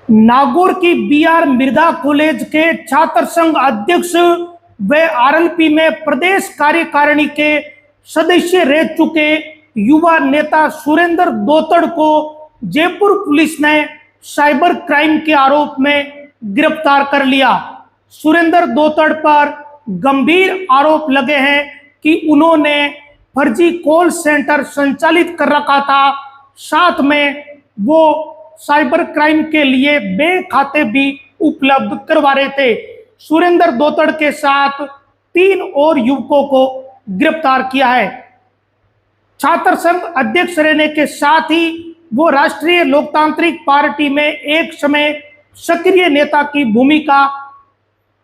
नागौर की बीआर मृदा कॉलेज के छात्र संघ अध्यक्ष व आरएलपी में प्रदेश कार्यकारिणी के सदस्य रह चुके युवा नेता सुरेंद्र दोतड़ को जयपुर पुलिस ने साइबर क्राइम के आरोप में गिरफ्तार कर लिया। सुरेंद्र दोतड़ पर गंभीर आरोप लगे हैं कि उन्होंने फर्जी कॉल सेंटर संचालित कर रखा था, साथ में वो साइबर क्राइम के लिए बैंक खाते भी उपलब्ध करवा रहे थे। सुरेंद्र दोतड़ के साथ 3 और युवकों को गिरफ्तार किया है। छात्र संघ अध्यक्ष रहने के साथ ही वो राष्ट्रीय लोकतांत्रिक पार्टी में एक समय सक्रिय नेता की भूमिका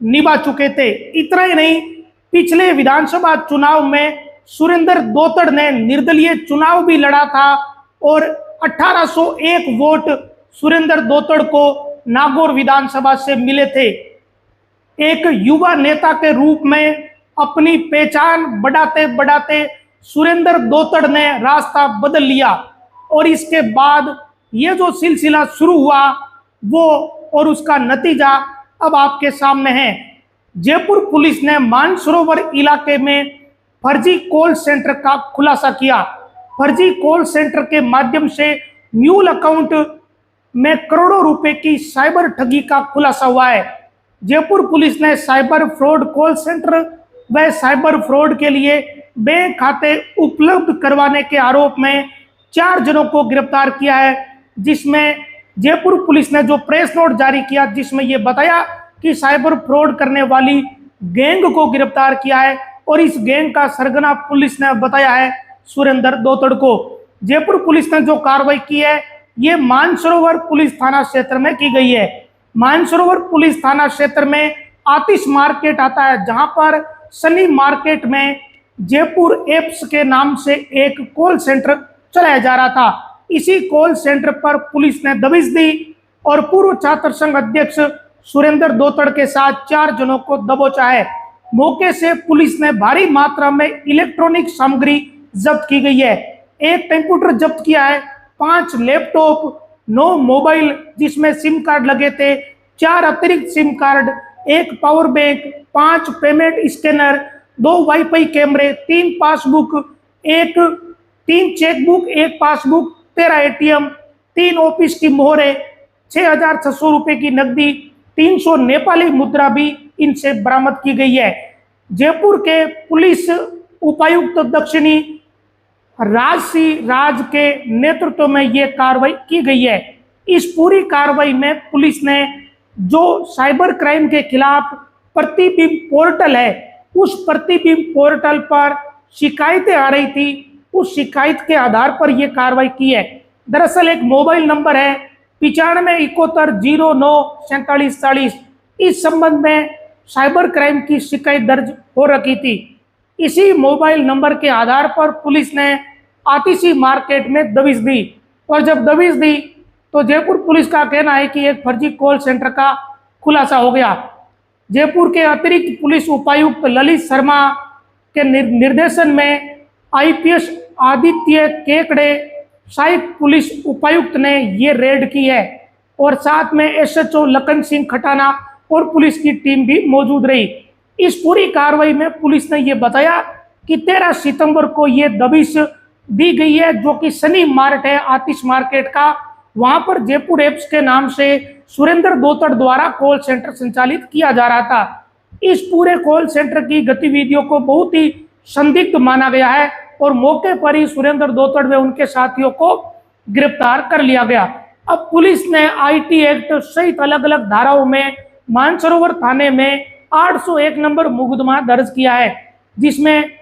निभा चुके थे। इतना ही नहीं, पिछले विधानसभा चुनाव में सुरेंद्र दोतड़ ने निर्दलीय चुनाव भी लड़ा था और 1801 वोट सुरेंद्र दोतड़ को नागौर विधानसभा से मिले थे। एक युवा नेता के रूप में अपनी पहचान बढ़ाते बढ़ाते सुरेंद्र दोतड़ ने रास्ता बदल लिया और इसके बाद ये जो सिलसिला शुरू हुआ वो और उसका नतीजा अब आपके सामने है। जयपुर पुलिस ने मानसरोवर इलाके में फर्जी कॉल सेंटर का खुलासा किया। फर्जी कॉल सेंटर के माध्यम से म्यूल अकाउंट में करोड़ों रुपए की साइबर ठगी का खुलासा हुआ है। जयपुर पुलिस ने साइबर फ्रॉड कॉल सेंटर व साइबर फ्रॉड के लिए बैंक खाते उपलब्ध करवाने के आरोप में 4 जनों को गिरफ्तार किया है, जिसमें जयपुर पुलिस ने जो प्रेस नोट जारी किया जिसमें यह बताया कि साइबर फ्रॉड करने वाली गैंग को गिरफ्तार किया है और इस गैंग का सरगना पुलिस ने बताया है सुरेंद्र दोतड़ को। जयपुर पुलिस ने जो कार्रवाई की है ये मानसरोवर पुलिस थाना क्षेत्र में की गई है। मानसरोवर पुलिस थाना क्षेत्र में आतिश मार्केट आता है, जहां पर सनी मार्केट में जयपुर एप्स के नाम से एक कॉल सेंटर चलाया जा रहा था। इसी कॉल सेंटर पर पुलिस ने दबिश दी और पूर्व छात्र संघ अध्यक्ष सुरेंद्र दोतड़ के साथ 4 जनों को दबोचा है। मौके से पुलिस ने भारी मात्रा में इलेक्ट्रॉनिक सामग्री जब्त की गई है। एक कंप्यूटर जब्त किया है, 5 लैपटॉप, 9 मोबाइल जिसमें सिम कार्ड लगे थे, 4 अतिरिक्त SIM card, 1 power bank, 5 payment scanner, 2 wifi कैमरे, 3 passbook, 3 chequebook, 1 passbook, 13 ATM, 3 office की मोहरें, 6,600 रुपए की नकदी, 300 नेपाली मुद्रा भी इनसे बरामद की गई है। जयपुर के पुलिस उपायुक्त दक्षिणी राज के नेतृत्व में यह कार्रवाई की गई है। इस पूरी कार्रवाई में पुलिस ने जो साइबर क्राइम के खिलाफ प्रतिबिंब पोर्टल है, उस प्रतिबिंब पोर्टल पर शिकायतें आ रही थी, उस शिकायत के आधार पर यह कार्रवाई की है। दरअसल एक मोबाइल नंबर है 9571094740, इस संबंध में साइबर क्राइम की शिकायत दर्ज हो रखी थी। इसी मोबाइल नंबर के आधार पर पुलिस ने आतिशी मार्केट में दबिश दी और जब दबिश दी तो जयपुर पुलिस का कहना है कि एक फर्जी कॉल सेंटर का खुलासा हो गया। जयपुर के अतिरिक्त पुलिस उपायुक्त ललित शर्मा के निर्देशन में आईपीएस आदित्य केकड़े सहायक पुलिस उपायुक्त ने ये रेड की है और साथ में एसएचओ लखन सिंह खटाना और पुलिस की टीम भी मौजूद रही। इस पूरी कार्रवाई में पुलिस ने यह बताया कि 13 सितंबर को ये दबिश दी गई है, जो कि सनी मार्ट है आतिश मार्केट का, वहां पर जयपुर एप्स के नाम से सुरेंद्र दोतड़ द्वारा कॉल सेंटर संचालित किया जा रहा था। इस पूरे कॉल सेंटर की गतिविधियों को बहुत ही संदिग्ध माना गया है और मौके पर ही सुरेंद्र दोतड़ व उनके साथियों को गिरफ्तार कर लिया गया। अब पुलिस ने आईटी एक्ट सहित अलग अलग धाराओं में मानसरोवर थाने में 801 नंबर मुकदमा दर्ज किया है, जिसमें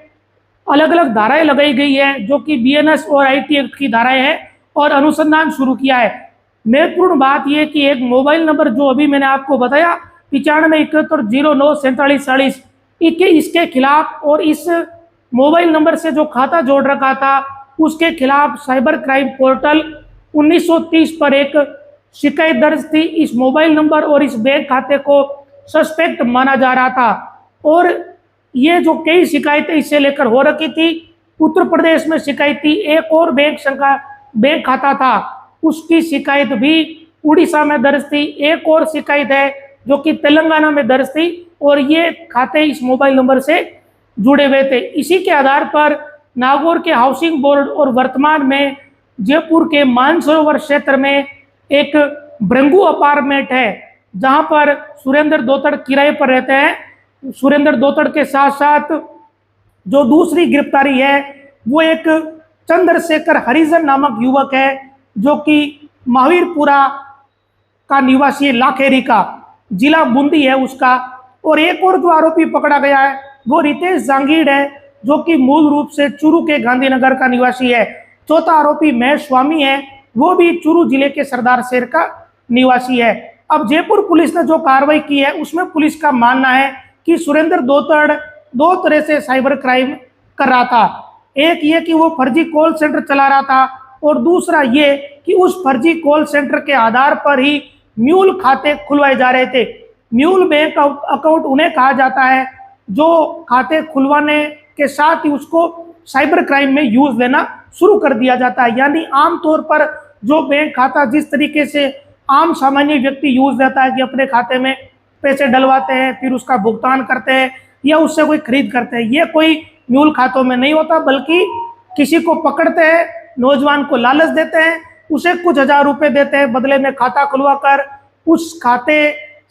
अलग अलग धाराएं लगाई गई है जो कि बीएनएस और आईटी एक्ट की धाराएं हैं और अनुसंधान शुरू किया है। महत्वपूर्ण बात यह कि एक मोबाइल नंबर जो अभी मैंने आपको बताया 9571094740, इसके खिलाफ और इस मोबाइल नंबर से जो खाता जोड़ रखा था उसके खिलाफ साइबर क्राइम पोर्टल 1930 पर एक शिकायत दर्ज थी। इस मोबाइल नंबर और इस बैंक खाते को सस्पेक्ट माना जा रहा था और ये जो कई शिकायतें इससे लेकर हो रखी थी। उत्तर प्रदेश में शिकायत थी, एक और बैंक खाता था उसकी शिकायत भी उड़ीसा में दर्ज थी, एक और शिकायत है जो कि तेलंगाना में दर्ज थी, और ये खाते इस मोबाइल नंबर से जुड़े हुए थे। इसी के आधार पर नागौर के हाउसिंग बोर्ड और वर्तमान में जयपुर के मानसरोवर क्षेत्र में एक भृंगु अपार्टमेंट है जहां पर सुरेंद्र दोतड़ किराए पर रहते हैं। सुरेंद्र दोतड़ के साथ साथ जो दूसरी गिरफ्तारी है वो एक चंद्रशेखर हरिजन नामक युवक है जो कि महावीरपुरा का निवासी है, लाखेरी का, जिला बूंदी है उसका। और एक और जो आरोपी पकड़ा गया है वो रितेश जांगीड़ है जो कि मूल रूप से चूरू के गांधीनगर का निवासी है। चौथा आरोपी महेश स्वामी है, वो भी चूरू जिले के सरदार शहर का निवासी है। अब जयपुर पुलिस ने जो कार्रवाई की है उसमें पुलिस का मानना है कि सुरेंद्र दोतड़ दो तरह से साइबर क्राइम कर रहा था। एक ये कि वो फर्जी कॉल सेंटर चला रहा था, और दूसरा ये कि उस फर्जी कॉल सेंटर के आधार पर ही म्यूल खाते खुलवाए जा रहे थे। म्यूल बैंक अकाउंट उन्हें कहा जाता है जो खाते खुलवाने के साथ ही उसको साइबर क्राइम में यूज लेना शुरू कर दिया जाता है। यानी आमतौर पर जो बैंक खाता जिस तरीके से आम सामान्य व्यक्ति यूज लेता है कि अपने खाते में पैसे डलवाते हैं, फिर उसका भुगतान करते हैं या उससे कोई खरीद करते हैं, ये कोई म्यूल खातों में नहीं होता, बल्कि किसी को पकड़ते हैं, नौजवान को लालच देते हैं, उसे कुछ हजार रुपए देते हैं, बदले में खाता खुलवा कर उस खाते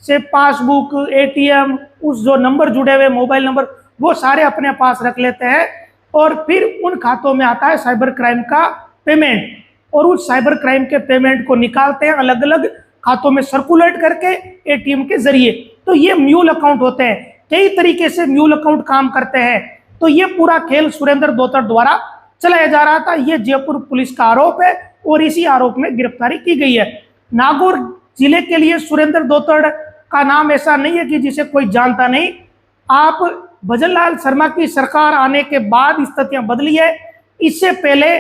से पासबुक, एटीएम, उस जो नंबर जुड़े हुए मोबाइल नंबर, वो सारे अपने पास रख लेते हैं, और फिर उन खातों में आता है साइबर क्राइम का पेमेंट, और उस साइबर क्राइम के पेमेंट को निकालते हैं अलग अलग खातों में सर्कुलेट करके एटीएम के जरिए। तो ये म्यूल अकाउंट होते हैं, कई तरीके से म्यूल अकाउंट काम करते हैं। तो ये पूरा खेल सुरेंद्र दोतड़ द्वारा चलाया जा रहा था, ये जयपुर पुलिस का आरोप है, और इसी आरोप में गिरफ्तारी की गई है। नागौर जिले के लिए सुरेंद्र दोतड़ का नाम ऐसा नहीं है कि जिसे कोई जानता नहीं। आप भजनलाल शर्मा की सरकार आने के बाद स्थितियां बदली है। इससे पहले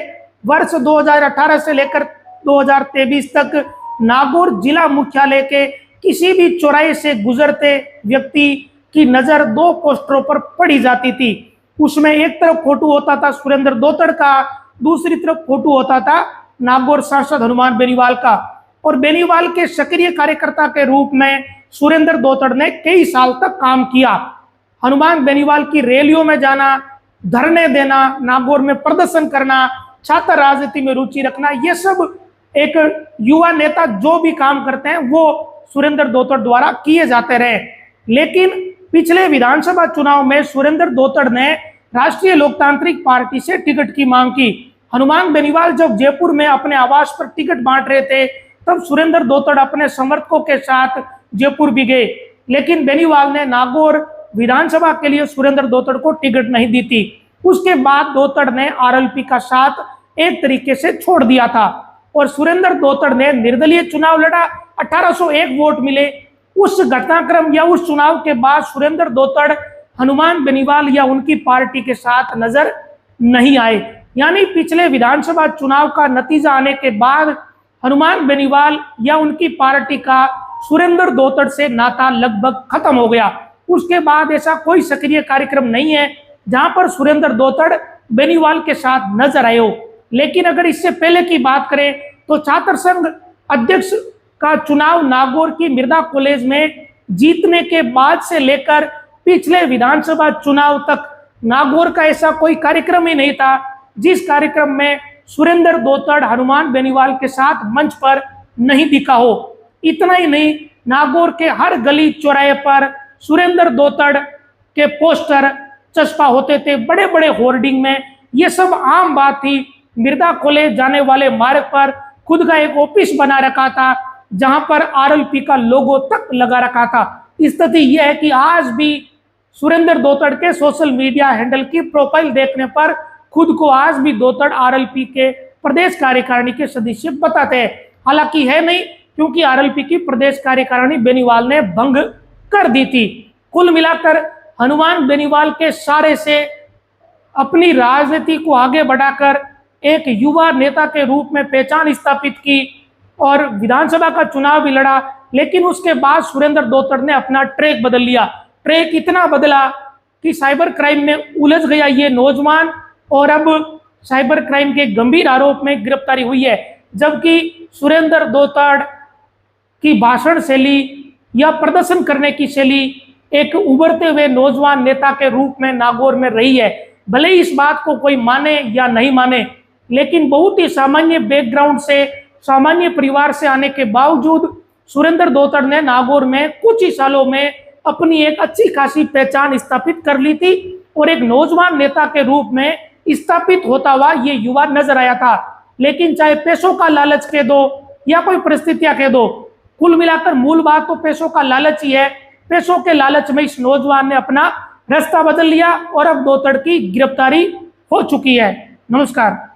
वर्ष 2018 से लेकर 2023 तक नागौर जिला मुख्यालय के किसी भी चौराहे से गुजरते व्यक्ति की नजर दो पोस्टरों पर पड़ी जाती थी। उसमें एक तरफ फोटो होता था सुरेंद्र दोतड़ का, दूसरी तरफ फोटो होता था नागौर सांसद हनुमान बेनीवाल का। और बेनीवाल के सक्रिय कार्यकर्ता के रूप में सुरेंद्र दोतड़ ने कई साल तक काम किया। हनुमान बेनीवाल की रैलियों में जाना, धरने देना, नागौर में प्रदर्शन करना, छात्र राजनीति में रुचि रखना, ये सब एक युवा नेता जो भी काम करते हैं वो सुरेंद्र दोतड़ द्वारा किए जाते रहे। लेकिन पिछले विधानसभा चुनाव में सुरेंद्र दोतड़ ने राष्ट्रीय लोकतांत्रिक पार्टी से टिकट की मांग की। हनुमान बेनीवाल जब जयपुर में अपने आवास पर टिकट बांट रहे थे तब सुरेंद्र दोतड़ अपने समर्थकों के साथ जयपुर भी गए, लेकिन बेनीवाल ने नागौर विधानसभा के लिए सुरेंद्र दोतड़ को टिकट नहीं दी थी। उसके बाद दोतड़ ने आरएलपी का साथ एक तरीके से छोड़ दिया था और सुरेंद्र दोतड़ ने निर्दलीय चुनाव लड़ा, 1801 वोट मिले। उस घटनाक्रम या उस चुनाव के बाद सुरेंद्र दोतड़ हनुमान बेनीवाल या उनकी पार्टी के साथ नजर नहीं आए। यानी पिछले विधानसभा चुनाव का नतीजा आने के बाद हनुमान बेनीवाल या उनकी पार्टी का सुरेंद्र दोतड़ से नाता लगभग खत्म हो गया। उसके बाद ऐसा कोई सक्रिय कार्यक्रम नहीं है जहां पर सुरेंद्र दोतड़ बेनीवाल के साथ नजर आए हो। लेकिन अगर इससे पहले की बात करें तो छात्र संघ अध्यक्ष का चुनाव नागौर की मृदा कॉलेज में जीतने के बाद से लेकर पिछले विधानसभा चुनाव तक नागौर का ऐसा कोई कार्यक्रम ही नहीं था जिस कार्यक्रम में सुरेंद्र दोतड़ हनुमान बेनीवाल के साथ मंच पर नहीं दिखा हो। इतना ही नहीं, नागौर के हर गली चौराहे पर सुरेंद्र दोतड़ के पोस्टर चस्पा होते थे, बड़े बड़े होर्डिंग में। ये सब आम बात थी। मृदा कॉलेज जाने वाले मार्ग पर खुद का एक ऑफिस बना रखा था जहां पर आरएलपी का लोगो तक लगा रखा था। स्थिति यह है कि आज भी सुरेंद्र दोतड़ के सोशल मीडिया हैंडल की प्रोफाइल देखने पर खुद को आज भी दोतड़ आरएलपी के प्रदेश कार्यकारिणी के सदस्य बताते हैं। हालांकि है नहीं, क्योंकि आरएलपी की प्रदेश कार्यकारिणी बेनीवाल ने भंग कर दी थी। कुल मिलाकर हनुमान बेनीवाल के सारे से अपनी राजनीति को आगे बढ़ाकर एक युवा नेता के रूप में पहचान स्थापित की और विधानसभा का चुनाव भी लड़ा। लेकिन उसके बाद सुरेंद्र दोतड़ ने अपना ट्रैक बदल लिया। ट्रैक इतना बदला कि साइबर क्राइम में उलझ गया ये नौजवान और अब साइबर क्राइम के गंभीर आरोप में गिरफ्तारी हुई है। जबकि सुरेंद्र दोतड़ की भाषण शैली या प्रदर्शन करने की शैली एक उभरते हुए नौजवान नेता के रूप में नागौर में रही है। भले ही इस बात को कोई माने या नहीं माने, लेकिन बहुत ही सामान्य बैकग्राउंड से, सामान्य परिवार से आने के बावजूद सुरेंद्र धोतड़ ने नागौर में कुछ ही सालों में अपनी एक अच्छी खासी पहचान स्थापित कर ली थी और एक नौजवान नेता के रूप में स्थापित होता हुआ ये युवा नजर आया था। लेकिन चाहे पैसों का लालच कह दो या कोई परिस्थितियां कह दो, कुल मिलाकर मूल बात तो पैसों का लालच ही है। पैसों के लालच में इस नौजवान ने अपना रास्ता बदल लिया और अब धोतड़ की गिरफ्तारी हो चुकी है। नमस्कार।